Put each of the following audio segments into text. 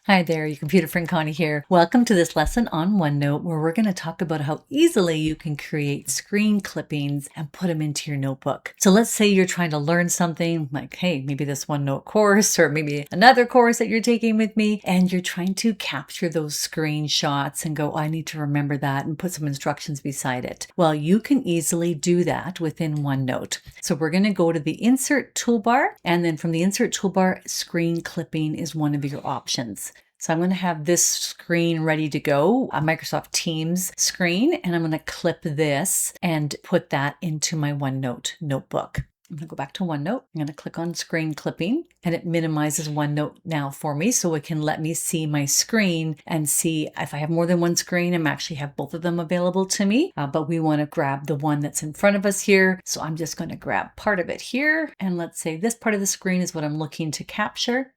Hi there, your computer friend Connie here. Welcome to this lesson on OneNote where we're going to talk about how easily you can create screen clippings and put them into your notebook. So let's say you're trying to learn something like, hey, maybe this OneNote course or maybe another course that you're taking with me, and you're trying to capture those screenshots and go, I need to remember that and put some instructions beside it. Well, you can easily do that within OneNote. So we're going to go to the Insert toolbar, and then from the Insert toolbar, screen clipping is one of your options. So I'm going to have this screen ready to go, a Microsoft Teams screen, and I'm going to clip this and put that into my OneNote notebook. I'm going to go back to OneNote. I'm going to click on screen clipping, and it minimizes OneNote now for me so it can let me see my screen and see if I have more than one screen. I'm actually have both of them available to me, but we want to grab the one that's in front of us here. So I'm just going to grab part of it here, and let's say this part of the screen is what I'm looking to capture.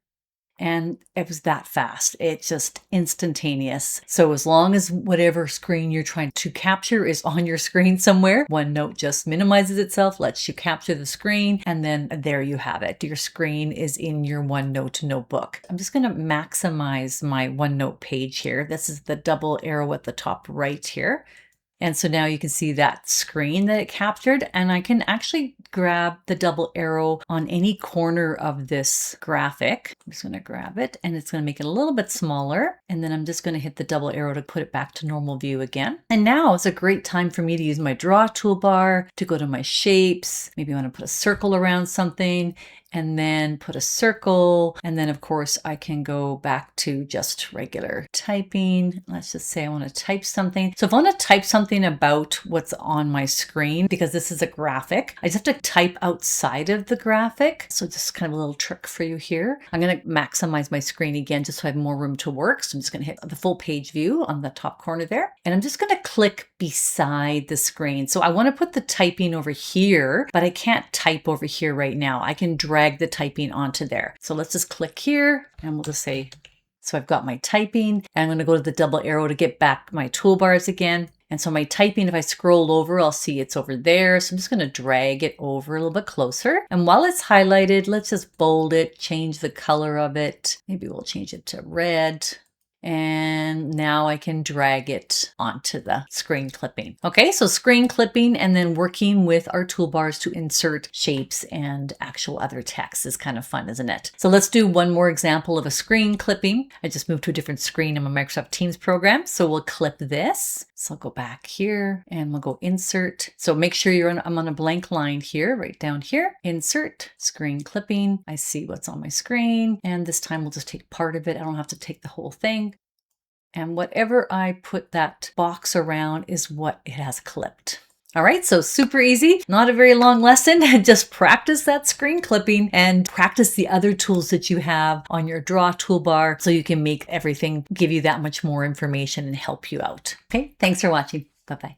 And it was that fast. It's just instantaneous. So as long as whatever screen you're trying to capture is on your screen somewhere, OneNote just minimizes itself, lets you capture the screen, and then there you have it. Your screen is in your OneNote notebook. I'm just going to maximize my OneNote page here. This is the double arrow at the top right here. And so now you can see that screen that it captured, and I can actually grab the double arrow on any corner of this graphic. I'm just going to grab it, and it's going to make it a little bit smaller. And then I'm just going to hit the double arrow to put it back to normal view again. And now it's a great time for me to use my draw toolbar to go to my shapes. Maybe I want to put a circle around something, and then put a circle. And then of course I can go back to just regular typing. Let's just say I want to type something. So if I want to type something about what's on my screen, because this is a graphic, I just have to type outside of the graphic. So just kind of a little trick for you here. I'm going to maximize my screen again, just so I have more room to work. So I'm just going to hit the full page view on the top corner there. And I'm just going to click beside the screen. So I want to put the typing over here, but I can't type over here right now. I can drag the typing onto there. So let's just click here, and we'll just say, so I've got my typing, and I'm going to go to the double arrow to get back my toolbars again. And so my typing, if I scroll over, I'll see it's over there. So I'm just going to drag it over a little bit closer. And while it's highlighted, let's just bold it, change the color of it. Maybe we'll change it to red. And now I can drag it onto the screen clipping. Okay, so screen clipping and then working with our toolbars to insert shapes and actual other text is kind of fun, isn't it? So let's do one more example of a screen clipping. I just moved to a different screen in my Microsoft Teams program. So we'll clip this. So I'll go back here and we'll go insert. So make sure I'm on a blank line here, right down here. Insert, screen clipping. I see what's on my screen. And this time we'll just take part of it. I don't have to take the whole thing. And whatever I put that box around is what it has clipped. All right, so super easy, not a very long lesson. Just practice that screen clipping and practice the other tools that you have on your draw toolbar so you can make everything give you that much more information and help you out. Okay, thanks for watching. Bye-bye.